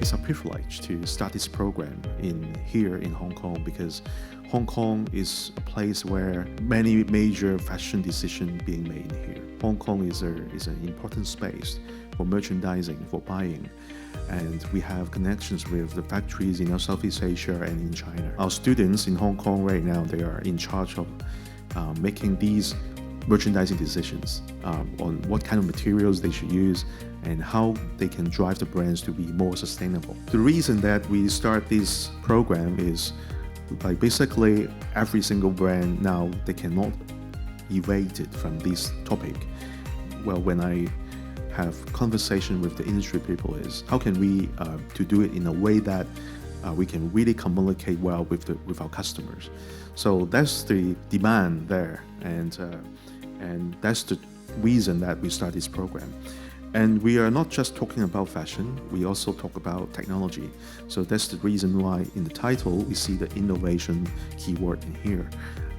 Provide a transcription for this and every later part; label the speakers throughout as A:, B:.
A: it's a privilege to start this program here in Hong Kong, because Hong Kong is a place where many major fashion decisions being made here. Hong Kong is an important space for merchandising, for buying, and we have connections with the factories in Southeast Asia and in China. Our students in Hong Kong right now, they are in charge of making these merchandising decisions on what kind of materials they should use and how they can drive the brands to be more sustainable. The reason that we start this program is like basically every single brand now, they cannot evade it from this topic. Well, when I have conversation with the industry people is how can we to do it in a way that we can really communicate well with our customers. So that's the demand there, and that's the reason that we start this program. And we are not just talking about fashion, we also talk about technology. So that's the reason why in the title we see the innovation keyword in here.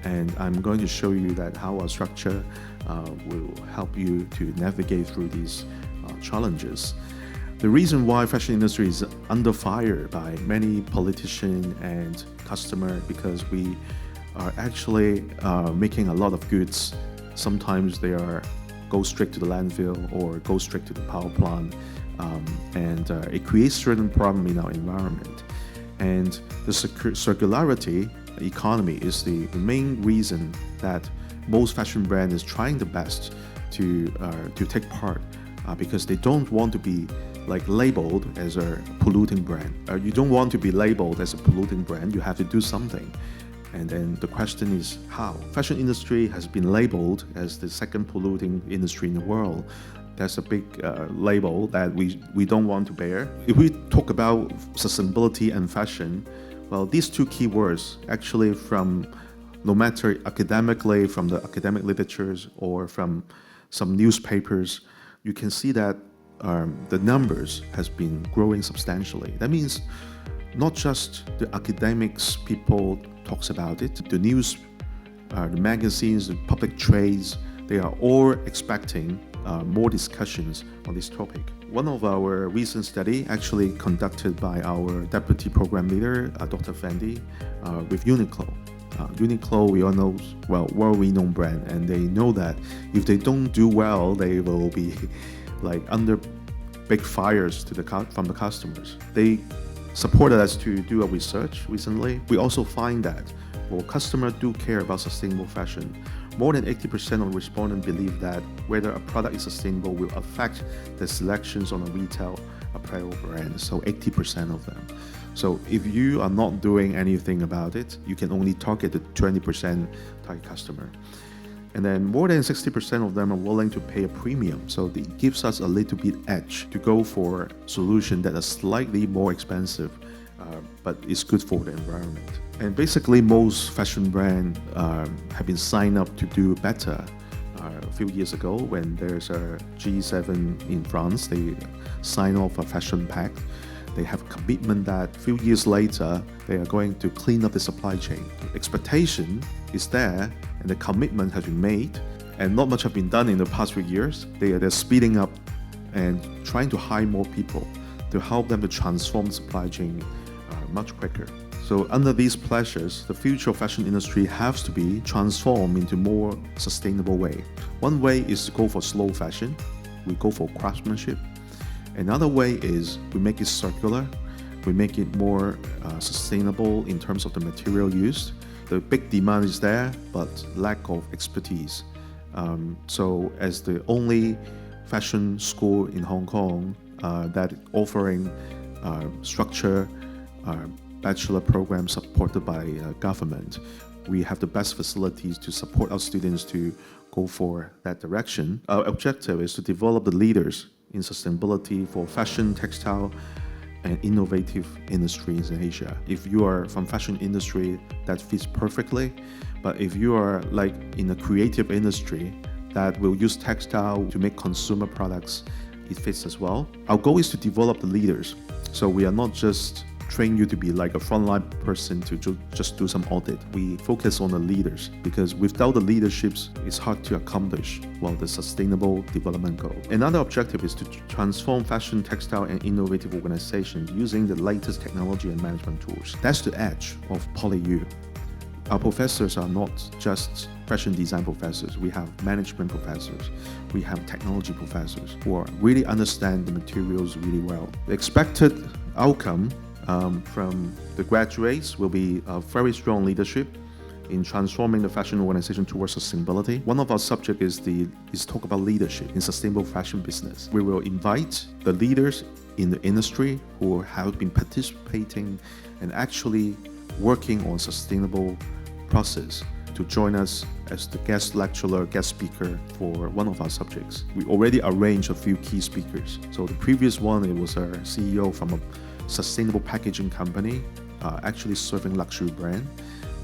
A: And I'm going to show you that how our structure will help you to navigate through these challenges. The reason why fashion industry is under fire by many politicians and customers, because we are actually making a lot of goods. Sometimes they go straight to the landfill or go straight to the power plant, and it creates certain problem in our environment. And the circularity economy is the main reason that most fashion brand is trying the best to take part, because they don't want to be like labeled as a polluting brand. You don't want to be labeled as a polluting brand, you have to do something. And then the question is how? Fashion industry has been labeled as the second polluting industry in the world. That's a big label that we don't want to bear. If we talk about sustainability and fashion, well, these two keywords actually from no matter academically, from the academic literatures or from some newspapers, you can see that the numbers has been growing substantially. That means not just the academics people talks about it, the news, the magazines, the public trades, they are all expecting more discussions on this topic. One of our recent study actually conducted by our deputy program leader, Dr. Fendi, with Uniqlo. Uniqlo, we all know, well, world-renowned brand, and they know that if they don't do well, they will be like under big fires from the customers. They supported us to do a research recently. We also find that customers do care about sustainable fashion. More than 80% of respondents believe that whether a product is sustainable will affect the selections on a retail apparel brand. So 80% of them. So if you are not doing anything about it, you can only target the 20% target customer. And then more than 60% of them are willing to pay a premium. So it gives us a little bit edge to go for a solution that is slightly more expensive, but it's good for the environment. And basically most fashion brands have been signed up to do better. A few years ago when there's a G7 in France, they sign off a fashion pact. They have a commitment that a few years later, they are going to clean up the supply chain. The expectation is there and the commitment has been made, and not much has been done in the past few years. They're speeding up and trying to hire more people to help them to transform the supply chain much quicker. So under these pressures, the future of fashion industry has to be transformed into more sustainable way. One way is to go for slow fashion. We go for craftsmanship. Another way is we make it circular. We make it more sustainable in terms of the material used. The big demand is there, but lack of expertise. So as the only fashion school in Hong Kong that offering structure bachelor program supported by government, we have the best facilities to support our students to go for that direction. Our objective is to develop the leaders in sustainability for fashion, textile, and innovative industries in Asia. If you are from fashion industry, that fits perfectly. But if you are like in a creative industry that will use textile to make consumer products, it fits as well. Our goal is to develop the leaders. So we are not just train you to be like a frontline person to just do some audit. We focus on the leaders because without the leaderships, it's hard to accomplish the sustainable development goal. Another objective is to transform fashion, textile, and innovative organizations using the latest technology and management tools. That's the edge of PolyU. Our professors are not just fashion design professors. We have management professors. We have technology professors who really understand the materials really well. The expected outcome from the graduates will be a very strong leadership in transforming the fashion organization towards sustainability. One of our subjects is talk about leadership in sustainable fashion business. We will invite the leaders in the industry who have been participating and actually working on sustainable process to join us as the guest lecturer, guest speaker for one of our subjects. We already arranged a few key speakers. So the previous one, it was our CEO from a sustainable packaging company, actually serving luxury brand.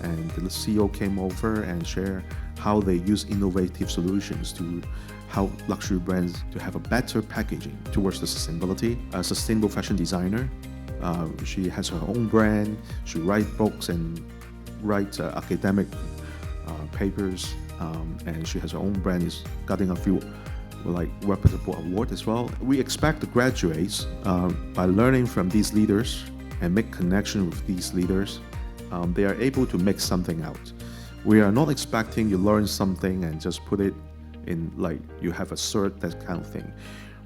A: And the CEO came over and shared how they use innovative solutions to help luxury brands to have a better packaging towards the sustainability. A sustainable fashion designer, she has her own brand. She writes books and writes academic papers, and she has her own brand. Is getting a few reputable awards as well. We expect the graduates, by learning from these leaders and make connection with these leaders, they are able to make something out. We are not expecting you learn something and just put it in you have a cert, that kind of thing.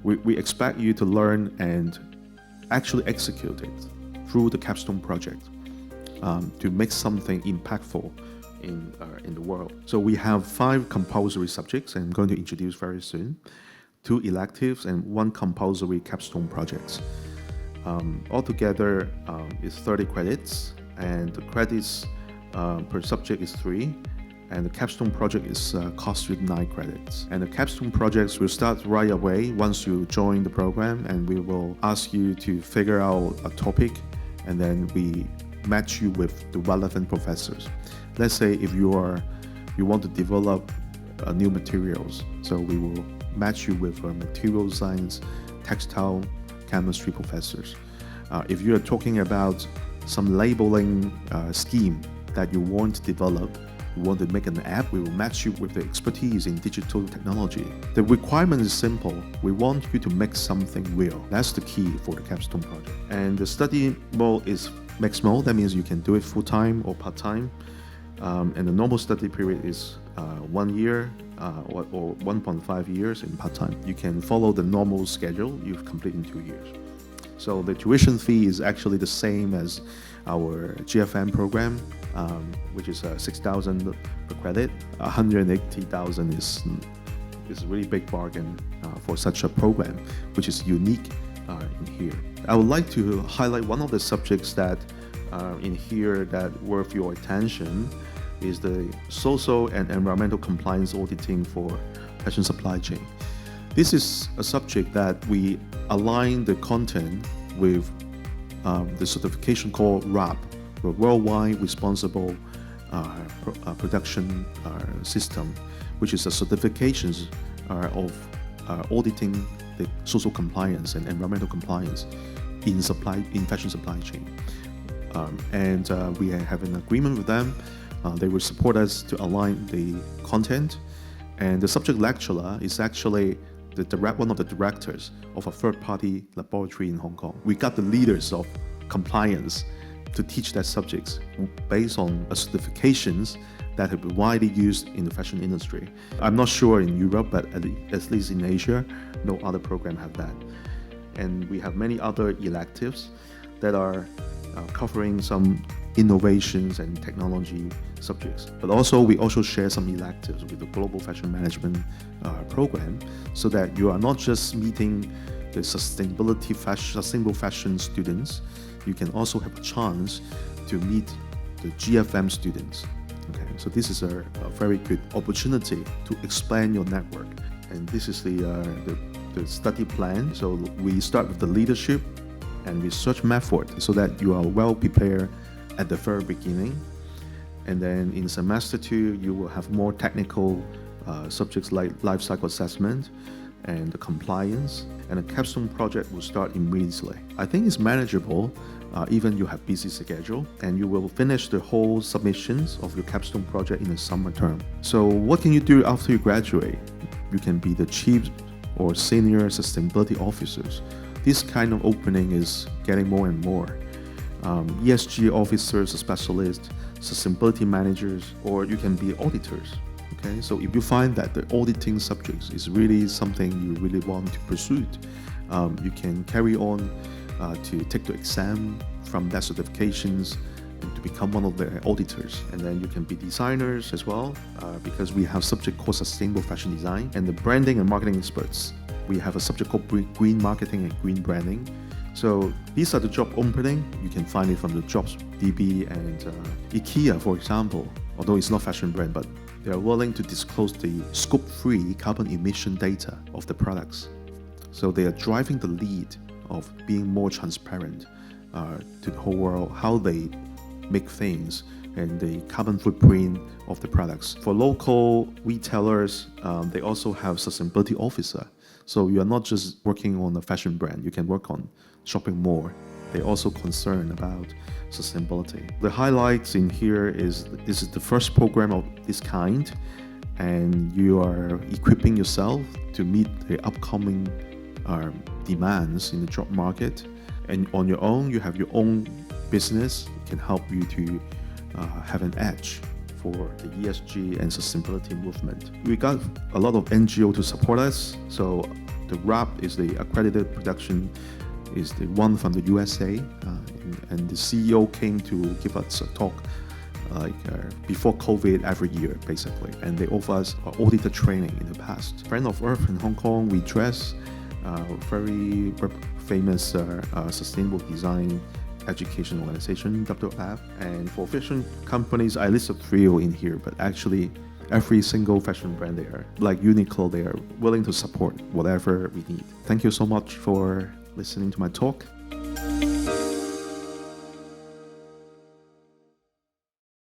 A: We expect you to learn and actually execute it through the Capstone project to make something impactful in the world. So we have 5 compulsory subjects I'm going to introduce very soon, 2 electives and 1 compulsory capstone project. Altogether is 30 credits, and the credits per subject is 3, and the capstone project is cost with 9 credits. And the capstone projects will start right away once you join the program, and we will ask you to figure out a topic, and then we match you with the relevant professors. Let's say if you want to develop new materials, so we will match you with material science, textile, chemistry professors. If you are talking about some labeling scheme that you want to develop, you want to make an app, we will match you with the expertise in digital technology. The requirement is simple. We want you to make something real. That's the key for the Capstone project. And the study mode is mixed mode. That means you can do it full-time or part-time. And the normal study period is 1 year or 1.5 years in part-time. You can follow the normal schedule you've completed in 2 years. So the tuition fee is actually the same as our GFM program, which is 6,000 per credit. 180,000 is a really big bargain for such a program, which is unique in here. I would like to highlight one of the subjects that in here that worth your attention is the social and environmental compliance auditing for fashion supply chain. This is a subject that we align the content with the certification called RAP, the Worldwide Responsible Production System, which is a certification of auditing the social compliance and environmental compliance in fashion supply chain. And we have an agreement with them. They will support us to align the content. And the subject lecturer is actually one of the directors of a third-party laboratory in Hong Kong. We got the leaders of compliance to teach that subjects based on certifications that have been widely used in the fashion industry. I'm not sure in Europe, but at least in Asia, no other program have that. And we have many other electives that are covering some innovations and technology subjects. But also, we also share some electives with the Global Fashion Management program, so that you are not just meeting the sustainable fashion students, you can also have a chance to meet the GFM students. Okay, so this is a very good opportunity to expand your network. And this is the study plan. So we start with the leadership and research method, so that you are well prepared at the very beginning. And then in semester 2, you will have more technical subjects like life cycle assessment, and the compliance, and the Capstone project will start immediately. I think it's manageable, even you have busy schedule, and you will finish the whole submissions of your Capstone project in the summer term. So what can you do after you graduate? You can be the chief or senior sustainability officers. This kind of opening is getting more and more. ESG officers, specialists, sustainability managers, or you can be auditors. Okay, so if you find that the auditing subjects is really something you really want to pursue, you can carry on to take the exam from that certifications to become one of the auditors. And then you can be designers as well, because we have a subject called sustainable fashion design, and the branding and marketing experts. We have a subject called green marketing and green branding. So these are the job opening. You can find it from the jobs DB and IKEA, for example, although it's not fashion brand, but they are willing to disclose the scope 3 carbon emission data of the products. So they are driving the lead of being more transparent to the whole world, how they make things and the carbon footprint of the products. For local retailers, they also have sustainability officer. So you are not just working on a fashion brand, you can work on shopping mall. They're also concerned about sustainability. The highlights in here is this is the first program of this kind, and you are equipping yourself to meet the upcoming demands in the job market. And on your own, you have your own business. It can help you to have an edge for the ESG and sustainability movement. We got a lot of NGO to support us. So the RAP is the accredited production, is the one from the USA, and the CEO came to give us a talk before COVID every year, basically. And they offer us auditor training in the past. Friend of Earth in Hong Kong, we dress very famous sustainable design education organization, WF. And for fashion companies, I listed 3 in here, but actually every single fashion brand there, like Uniqlo, they are willing to support whatever we need. Thank you so much for listening to my talk.